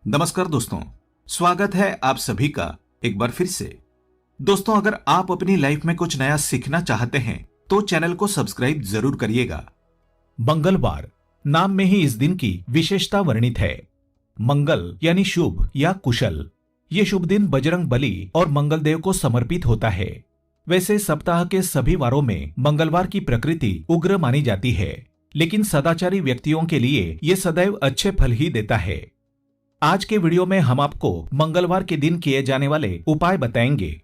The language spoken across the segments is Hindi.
नमस्कार दोस्तों, स्वागत है आप सभी का एक बार फिर से। दोस्तों, अगर आप अपनी लाइफ में कुछ नया सीखना चाहते हैं तो चैनल को सब्सक्राइब जरूर करिएगा। मंगलवार नाम में ही इस दिन की विशेषता वर्णित है। मंगल यानी शुभ या कुशल। ये शुभ दिन बजरंग बली और मंगलदेव को समर्पित होता है। वैसे सप्ताह के सभी वारों में मंगलवार की प्रकृति उग्र मानी जाती है, लेकिन सदाचारी व्यक्तियों के लिए ये सदैव अच्छे फल ही देता है। आज के वीडियो में हम आपको मंगलवार के दिन किए जाने वाले उपाय बताएंगे।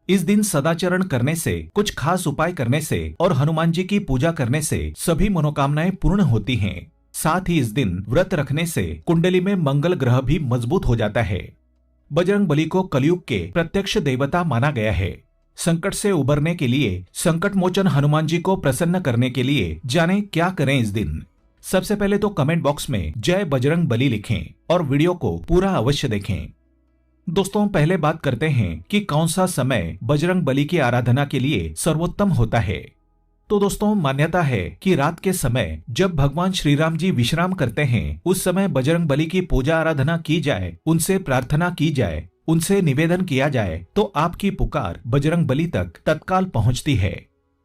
इस दिन सदाचरण करने से, कुछ खास उपाय करने से और हनुमान जी की पूजा करने से सभी मनोकामनाएं पूर्ण होती हैं। साथ ही इस दिन व्रत रखने से कुंडली में मंगल ग्रह भी मजबूत हो जाता है। बजरंग बली को कलयुग के प्रत्यक्ष देवता माना गया है। संकट से उबरने के लिए, संकट मोचन हनुमान जी को प्रसन्न करने के लिए जाने क्या करें इस दिन। सबसे पहले तो कमेंट बॉक्स में जय बजरंग बली लिखें और वीडियो को पूरा अवश्य देखें। दोस्तों, पहले बात करते हैं कि कौन सा समय बजरंग बली की आराधना के लिए सर्वोत्तम होता है। तो दोस्तों, मान्यता है कि रात के समय जब भगवान श्री राम जी विश्राम करते हैं, उस समय बजरंग बली की पूजा आराधना की जाए, उनसे प्रार्थना की जाए, उनसे निवेदन किया जाए तो आपकी पुकार बजरंग बली तक तत्काल पहुंचती है।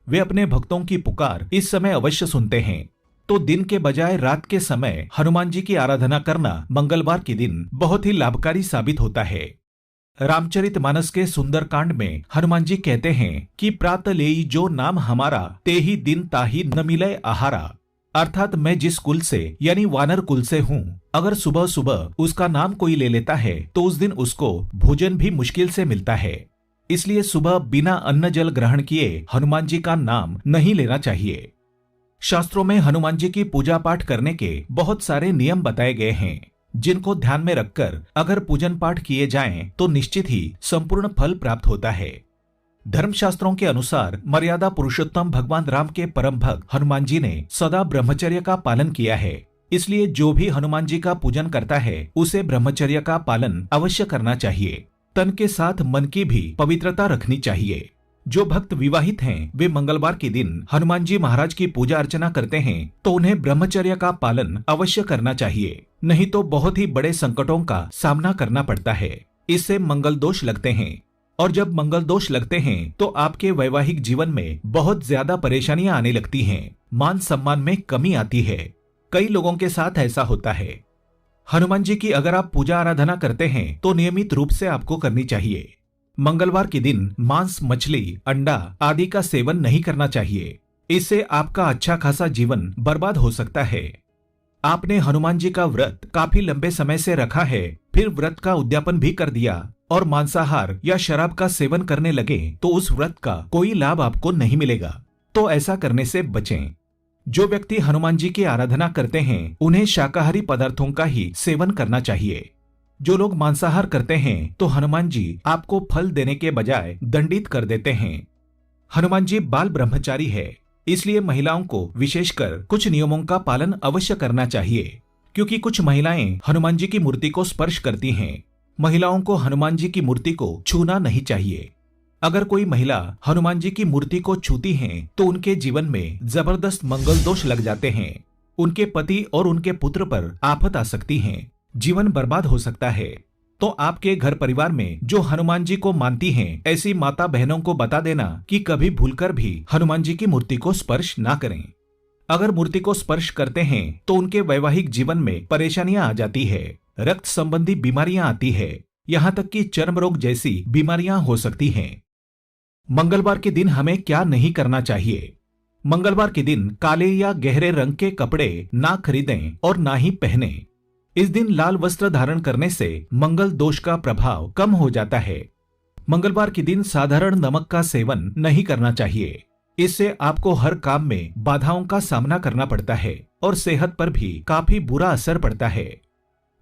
वे अपने भक्तों की पुकार इस समय अवश्य सुनते हैं। तो दिन के बजाय रात के समय हनुमान जी की आराधना करना मंगलवार के दिन बहुत ही लाभकारी साबित होता है। रामचरितमानस के सुंदरकांड में हनुमान जी कहते हैं कि प्रात लेई जो नाम हमारा, ते ही दिन ताही न मिले आहारा। अर्थात मैं जिस कुल से यानी वानर कुल से हूँ, अगर सुबह सुबह उसका नाम कोई ले लेता है तो उस दिन उसको भोजन भी मुश्किल से मिलता है। इसलिए सुबह बिना अन्न जल ग्रहण किए हनुमान जी का नाम नहीं लेना चाहिए। शास्त्रों में हनुमान जी की पूजा पाठ करने के बहुत सारे नियम बताए गए हैं, जिनको ध्यान में रखकर अगर पूजन पाठ किए जाएं तो निश्चित ही संपूर्ण फल प्राप्त होता है। धर्मशास्त्रों के अनुसार मर्यादा पुरुषोत्तम भगवान राम के परम भक्त हनुमान जी ने सदा ब्रह्मचर्य का पालन किया है। इसलिए जो भी हनुमान जी का पूजन करता है उसे ब्रह्मचर्य का पालन अवश्य करना चाहिए। तन के साथ मन की भी पवित्रता रखनी चाहिए। जो भक्त विवाहित हैं, वे मंगलवार के दिन हनुमान जी महाराज की पूजा अर्चना करते हैं तो उन्हें ब्रह्मचर्य का पालन अवश्य करना चाहिए, नहीं तो बहुत ही बड़े संकटों का सामना करना पड़ता है। इससे मंगल दोष लगते हैं, और जब मंगल दोष लगते हैं तो आपके वैवाहिक जीवन में बहुत ज्यादा परेशानियां आने लगती हैं, मान सम्मान में कमी आती है। कई लोगों के साथ ऐसा होता है। हनुमान जी की अगर आप पूजा आराधना करते हैं तो नियमित रूप से आपको करनी चाहिए। मंगलवार के दिन मांस, मछली, अंडा आदि का सेवन नहीं करना चाहिए। इससे आपका अच्छा खासा जीवन बर्बाद हो सकता है। आपने हनुमान जी का व्रत काफी लंबे समय से रखा है, फिर व्रत का उद्यापन भी कर दिया और मांसाहार या शराब का सेवन करने लगे तो उस व्रत का कोई लाभ आपको नहीं मिलेगा। तो ऐसा करने से बचें। जो व्यक्ति हनुमान जी की आराधना करते हैं उन्हें शाकाहारी पदार्थों का ही सेवन करना चाहिए। जो लोग मांसाहार करते हैं तो हनुमान जी आपको फल देने के बजाय दंडित कर देते हैं। हनुमान जी बाल ब्रह्मचारी है, इसलिए महिलाओं को विशेषकर कुछ नियमों का पालन अवश्य करना चाहिए, क्योंकि कुछ महिलाएं हनुमान जी की मूर्ति को स्पर्श करती हैं। महिलाओं को हनुमान जी की मूर्ति को छूना नहीं चाहिए। अगर कोई महिला हनुमान जी की मूर्ति को छूती हैं तो उनके जीवन में जबरदस्त मंगल दोष लग जाते हैं। उनके पति और उनके पुत्र पर आफत आ सकती है, जीवन बर्बाद हो सकता है। तो आपके घर परिवार में जो हनुमान जी को मानती हैं, ऐसी माता बहनों को बता देना कि कभी भूलकर भी हनुमान जी की मूर्ति को स्पर्श ना करें। अगर मूर्ति को स्पर्श करते हैं तो उनके वैवाहिक जीवन में परेशानियां आ जाती है, रक्त संबंधी बीमारियां आती है, यहाँ तक कि चर्म रोग जैसी बीमारियां हो सकती हैं। मंगलवार के दिन हमें क्या नहीं करना चाहिए। मंगलवार के दिन काले या गहरे रंग के कपड़े ना खरीदें और ना ही पहने। इस दिन लाल वस्त्र धारण करने से मंगल दोष का प्रभाव कम हो जाता है। मंगलवार के दिन साधारण नमक का सेवन नहीं करना चाहिए। इससे आपको हर काम में बाधाओं का सामना करना पड़ता है और सेहत पर भी काफी बुरा असर पड़ता है।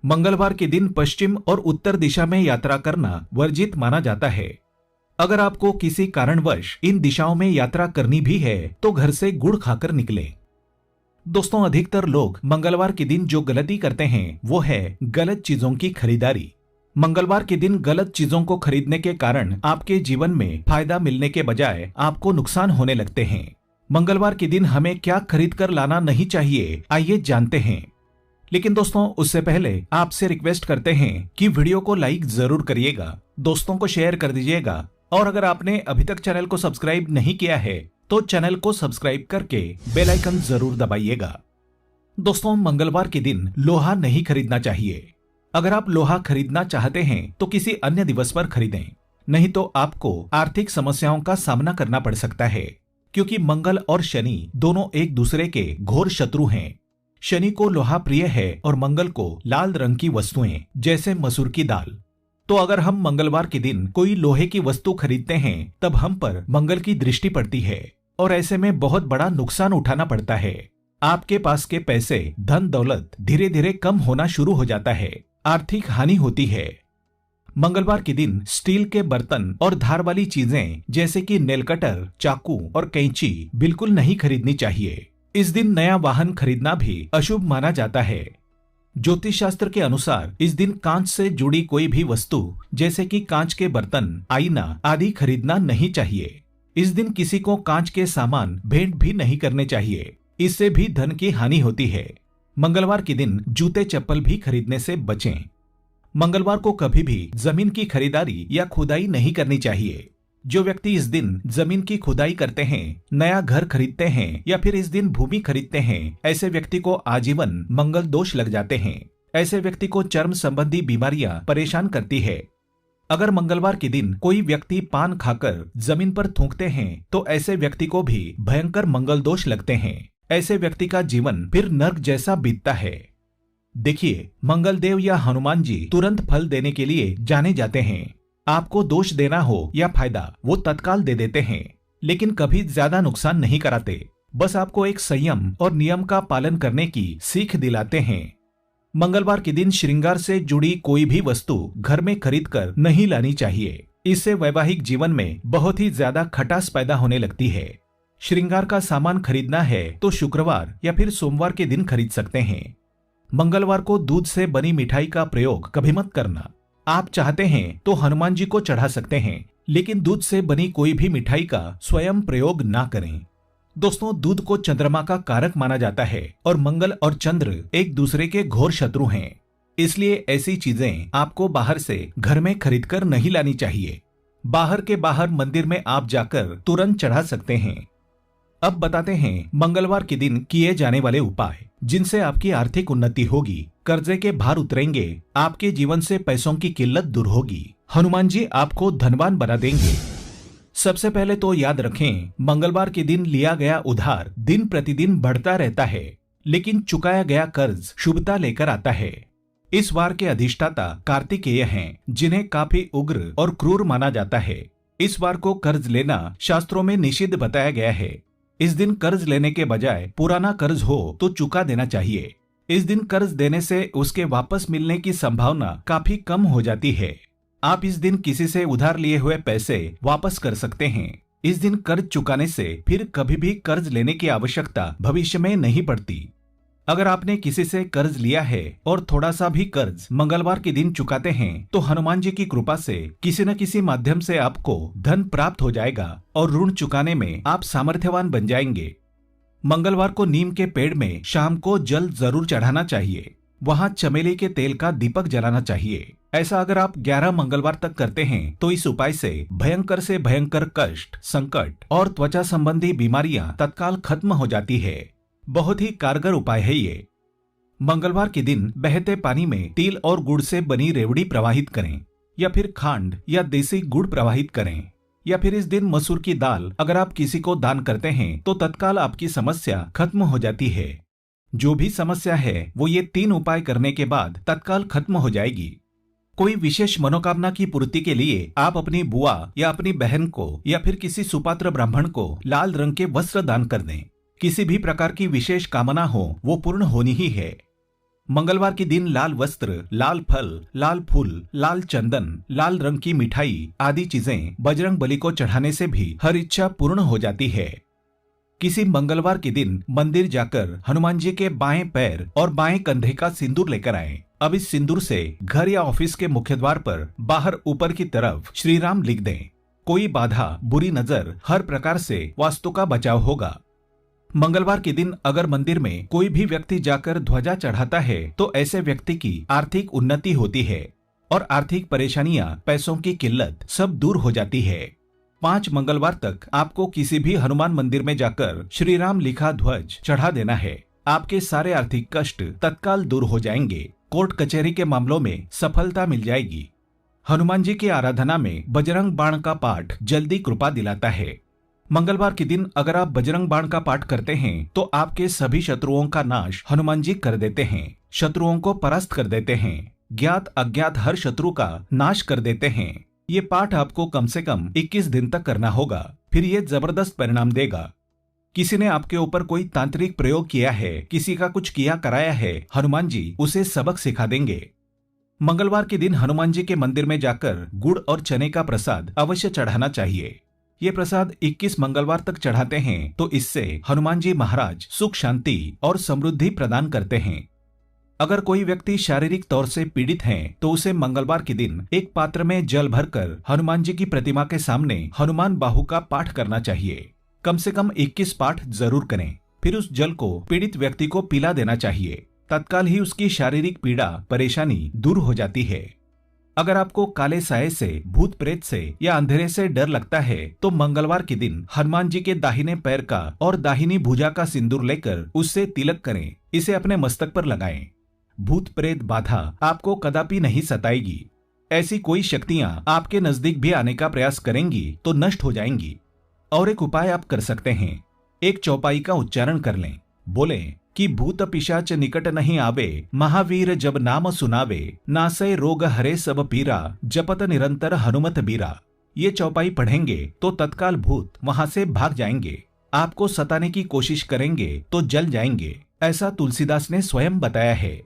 मंगलवार के दिन पश्चिम और उत्तर दिशा में यात्रा करना वर्जित माना जाता है। अगर आपको किसी कारणवश इन दिशाओं में यात्रा करनी भी है तो घर से गुड़ खाकर निकलें। दोस्तों, अधिकतर लोग मंगलवार के दिन जो गलती करते हैं वो है गलत चीजों की खरीदारी। मंगलवार के दिन गलत चीजों को खरीदने के कारण आपके जीवन में फायदा मिलने के बजाय आपको नुकसान होने लगते हैं। मंगलवार के दिन हमें क्या खरीद कर लाना नहीं चाहिए, आइए जानते हैं। लेकिन दोस्तों उससे पहले आपसे रिक्वेस्ट करते हैं कि वीडियो को लाइक जरूर करिएगा, दोस्तों को शेयर कर दीजिएगा और अगर आपने अभी तक चैनल को सब्सक्राइब नहीं किया है तो चैनल को सब्सक्राइब करके बेल आइकन जरूर दबाइएगा। दोस्तों मंगलवार के दिन लोहा नहीं खरीदना चाहिए। अगर आप लोहा खरीदना चाहते हैं तो किसी अन्य दिवस पर खरीदें, नहीं तो आपको आर्थिक समस्याओं का सामना करना पड़ सकता है, क्योंकि मंगल और शनि दोनों एक दूसरे के घोर शत्रु हैं। शनि को लोहा प्रिय है और मंगल को लाल रंग की वस्तुएं जैसे मसूर की दाल। तो अगर हम मंगलवार के दिन कोई लोहे की वस्तु खरीदते हैं तब हम पर मंगल की दृष्टि पड़ती है और ऐसे में बहुत बड़ा नुकसान उठाना पड़ता है। आपके पास के पैसे, धन दौलत धीरे धीरे कम होना शुरू हो जाता है, आर्थिक हानि होती है। मंगलवार के दिन स्टील के बर्तन और धार वाली चीजें जैसे कि नेल कटर, चाकू और कैंची बिल्कुल नहीं खरीदनी चाहिए। इस दिन नया वाहन खरीदना भी अशुभ माना जाता है। ज्योतिष शास्त्र के अनुसार इस दिन कांच से जुड़ी कोई भी वस्तु जैसे कि कांच के बर्तन, आईना आदि खरीदना नहीं चाहिए। इस दिन किसी को कांच के सामान भेंट भी नहीं करने चाहिए, इससे भी धन की हानि होती है। मंगलवार के दिन जूते चप्पल भी खरीदने से बचें। मंगलवार को कभी भी जमीन की खरीदारी या खुदाई नहीं करनी चाहिए। जो व्यक्ति इस दिन जमीन की खुदाई करते हैं, नया घर खरीदते हैं या फिर इस दिन भूमि खरीदते हैं, ऐसे व्यक्ति को आजीवन मंगल दोष लग जाते हैं। ऐसे व्यक्ति को चर्म संबंधी बीमारियां परेशान करती है। अगर मंगलवार के दिन कोई व्यक्ति पान खाकर जमीन पर थूकते हैं तो ऐसे व्यक्ति को भी भयंकर मंगल दोष लगते हैं। ऐसे व्यक्ति का जीवन फिर नर्क जैसा बीतता है। देखिए, मंगल देव या हनुमान जी तुरंत फल देने के लिए जाने जाते हैं। आपको दोष देना हो या फायदा वो तत्काल दे देते हैं, लेकिन कभी ज्यादा नुकसान नहीं कराते। बस आपको एक संयम और नियम का पालन करने की सीख दिलाते हैं। मंगलवार के दिन श्रृंगार से जुड़ी कोई भी वस्तु घर में खरीदकर नहीं लानी चाहिए। इससे वैवाहिक जीवन में बहुत ही ज्यादा खटास पैदा होने लगती है। श्रृंगार का सामान खरीदना है तो शुक्रवार या फिर सोमवार के दिन खरीद सकते हैं। मंगलवार को दूध से बनी मिठाई का प्रयोग कभी मत करना। आप चाहते हैं तो हनुमान जी को चढ़ा सकते हैं, लेकिन दूध से बनी कोई भी मिठाई का स्वयं प्रयोग ना करें। दोस्तों, दूध को चंद्रमा का कारक माना जाता है और मंगल और चंद्र एक दूसरे के घोर शत्रु हैं। इसलिए ऐसी चीजें आपको बाहर से घर में खरीदकर नहीं लानी चाहिए। बाहर के बाहर मंदिर में आप जाकर तुरंत चढ़ा सकते हैं। अब बताते हैं मंगलवार के दिन किए जाने वाले उपाय जिनसे आपकी आर्थिक उन्नति होगी, कर्जे के भार उतरेंगे, आपके जीवन से पैसों की किल्लत दूर होगी, हनुमान जी आपको धनवान बना देंगे। सबसे पहले तो याद रखें, मंगलवार के दिन लिया गया उधार दिन प्रतिदिन बढ़ता रहता है, लेकिन चुकाया गया कर्ज शुभता लेकर आता है। इस वार के अधिष्ठाता कार्तिकेय हैं, जिन्हें काफी उग्र और क्रूर माना जाता है। इस वार को कर्ज लेना शास्त्रों में निषिद्ध बताया गया है। इस दिन कर्ज लेने के बजाय पुराना कर्ज हो तो चुका देना चाहिए। इस दिन कर्ज देने से उसके वापस मिलने की संभावना काफी कम हो जाती है। आप इस दिन किसी से उधार लिए हुए पैसे वापस कर सकते हैं। इस दिन कर्ज चुकाने से फिर कभी भी कर्ज लेने की आवश्यकता भविष्य में नहीं पड़ती। अगर आपने किसी से कर्ज लिया है और थोड़ा सा भी कर्ज मंगलवार के दिन चुकाते हैं तो हनुमान जी की कृपा से किसी न किसी माध्यम से आपको धन प्राप्त हो जाएगा और ऋण चुकाने में आप सामर्थ्यवान बन जाएंगे। मंगलवार को नीम के पेड़ में शाम को जल जरूर चढ़ाना चाहिए। वहाँ चमेली के तेल का दीपक जलाना चाहिए। ऐसा अगर आप 11 मंगलवार तक करते हैं तो इस उपाय से भयंकर कष्ट, संकट और त्वचा संबंधी बीमारियां तत्काल खत्म हो जाती है। बहुत ही कारगर उपाय है ये। मंगलवार के दिन बहते पानी में तिल और गुड़ से बनी रेवड़ी प्रवाहित करें या फिर खांड या देसी गुड़ प्रवाहित करें, या फिर इस दिन मसूर की दाल अगर आप किसी को दान करते हैं तो तत्काल आपकी समस्या खत्म हो जाती है। जो भी समस्या है वो ये 3 उपाय करने के बाद तत्काल खत्म हो जाएगी। कोई विशेष मनोकामना की पूर्ति के लिए आप अपनी बुआ या अपनी बहन को या फिर किसी सुपात्र ब्राह्मण को लाल रंग के वस्त्र दान कर दें। किसी भी प्रकार की विशेष कामना हो वो पूर्ण होनी ही है। मंगलवार के दिन लाल वस्त्र, लाल फल, लाल फूल, लाल चंदन, लाल रंग की मिठाई आदि चीजें बजरंग बली को चढ़ाने से भी हर इच्छा पूर्ण हो जाती है। किसी मंगलवार के दिन मंदिर जाकर हनुमान जी के बाएं पैर और बाएं कंधे का सिंदूर लेकर आएं। अब इस सिंदूर से घर या ऑफिस के मुख्य द्वार पर बाहर ऊपर की तरफ श्री राम लिख दें। कोई बाधा, बुरी नजर, हर प्रकार से वास्तु का बचाव होगा। मंगलवार के दिन अगर मंदिर में कोई भी व्यक्ति जाकर ध्वजा चढ़ाता है तो ऐसे व्यक्ति की आर्थिक उन्नति होती है और आर्थिक परेशानियां, पैसों की किल्लत सब दूर हो जाती है। 5 मंगलवार तक आपको किसी भी हनुमान मंदिर में जाकर श्री राम लिखा ध्वज चढ़ा देना है। आपके सारे आर्थिक कष्ट तत्काल दूर हो जाएंगे। कोर्ट कचहरी के मामलों में सफलता मिल जाएगी। हनुमान जी की आराधना में बजरंग बाण का पाठ जल्दी कृपा दिलाता है। मंगलवार के दिन अगर आप बजरंग बाण का पाठ करते हैं तो आपके सभी शत्रुओं का नाश हनुमान जी कर देते हैं, शत्रुओं को परास्त कर देते हैं, ज्ञात अज्ञात हर शत्रु का नाश कर देते हैं। ये पाठ आपको कम से कम 21 दिन तक करना होगा, फिर ये जबरदस्त परिणाम देगा। किसी ने आपके ऊपर कोई तांत्रिक प्रयोग किया है, किसी का कुछ किया कराया है, हनुमान जी उसे सबक सिखा देंगे। मंगलवार के दिन हनुमान जी के मंदिर में जाकर गुड़ और चने का प्रसाद अवश्य चढ़ाना चाहिए। ये प्रसाद 21 मंगलवार तक चढ़ाते हैं तो इससे हनुमान जी महाराज सुख, शांति और समृद्धि प्रदान करते हैं। अगर कोई व्यक्ति शारीरिक तौर से पीड़ित है तो उसे मंगलवार के दिन एक पात्र में जल भरकर हनुमान जी की प्रतिमा के सामने हनुमान बाहु का पाठ करना चाहिए। कम से कम 21 पाठ जरूर करें, फिर उस जल को पीड़ित व्यक्ति को पिला देना चाहिए। तत्काल ही उसकी शारीरिक पीड़ा, परेशानी दूर हो जाती है। अगर आपको काले साये से, भूत प्रेत से या अंधेरे से डर लगता है तो मंगलवार के दिन हनुमान जी के दाहिने पैर का और दाहिनी भुजा का सिंदूर लेकर उससे तिलक करें, इसे अपने मस्तक पर लगाएं। भूत प्रेत बाधा आपको कदापि नहीं सताएगी। ऐसी कोई शक्तियां आपके नजदीक भी आने का प्रयास करेंगी तो नष्ट हो जाएंगी। और एक उपाय आप कर सकते हैं, एक चौपाई का उच्चारण कर लें। बोले कि भूत पिशाच निकट नहीं आवे, महावीर जब नाम सुनावे, नासय रोग हरे सब पीरा, जपत निरंतर हनुमत बीरा। ये चौपाई पढ़ेंगे तो तत्काल भूत वहां से भाग जाएंगे। आपको सताने की कोशिश करेंगे तो जल जाएंगे, ऐसा तुलसीदास ने स्वयं बताया है।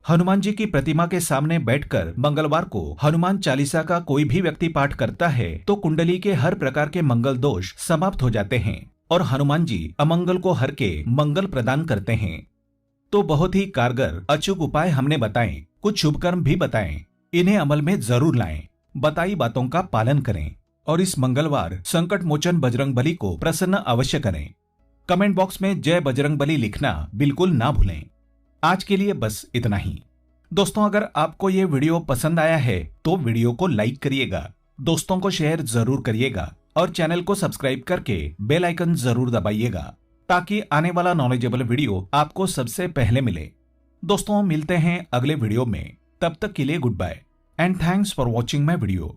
हनुमान जी की प्रतिमा के सामने बैठकर मंगलवार को हनुमान चालीसा का कोई भी व्यक्ति पाठ करता है तो कुंडली के हर प्रकार के मंगल दोष समाप्त हो जाते हैं और हनुमान जी अमंगल को हर के मंगल प्रदान करते हैं। तो बहुत ही कारगर अचूक उपाय हमने बताए, कुछ शुभ कर्म भी बताएं, इन्हें अमल में जरूर लाएं, बताई बातों का पालन करें और इस मंगलवार संकट मोचन बजरंगबली को प्रसन्न अवश्य करें। कमेंट बॉक्स में जय बजरंगबली लिखना बिल्कुल ना भूलें। आज के लिए बस इतना ही। दोस्तों, अगर आपको ये वीडियो पसंद आया है तो वीडियो को लाइक करिएगा, दोस्तों को शेयर जरूर करिएगा और चैनल को सब्सक्राइब करके बेल आइकन जरूर दबाइएगा ताकि आने वाला नॉलेजेबल वीडियो आपको सबसे पहले मिले। दोस्तों, मिलते हैं अगले वीडियो में, तब तक के लिए goodbye and thanks for watching my video.